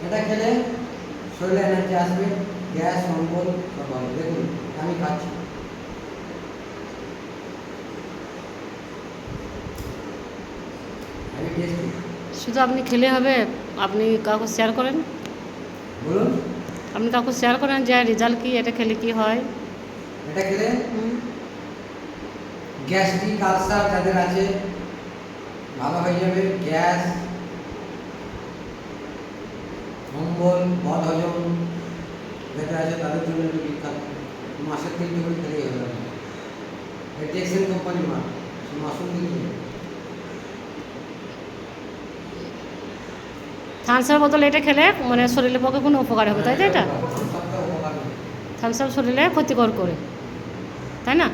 এটা খেলে শরীরে এনার্জি আসবে, গ্যাস অম্বল সব হবে। দেখুন আমি খাচ্ছি, আমি টেস্টি। শুধু আপনি খেলে হবে? আপনি কাউকে শেয়ার করেন? বলুন। আপনি কাউকে শেয়ার করেন যে রেজাল্ট কি, এটা খেলে কি হয়? এটা খেলে হুম। গ্যাস্ট্রিক আলসার যাদের আছে ভালো হয়ে যাবে, গ্যাস অম্বল বদ হজম যাদের আছে তাদের জন্য একটু বিখ্যাত। মাসের 3 করে খেলেই হয়ে যাবে। টেক্সেন কোম্পানি মাসুল দিন। থামসের বদলে এটা খেলে মানে শরীরের পক্ষে কোনো উপকার হবে, তাই তো? এটা সবটা উপকার নেই। থামস আপ শরীরে ক্ষতিকর করে, তাই না?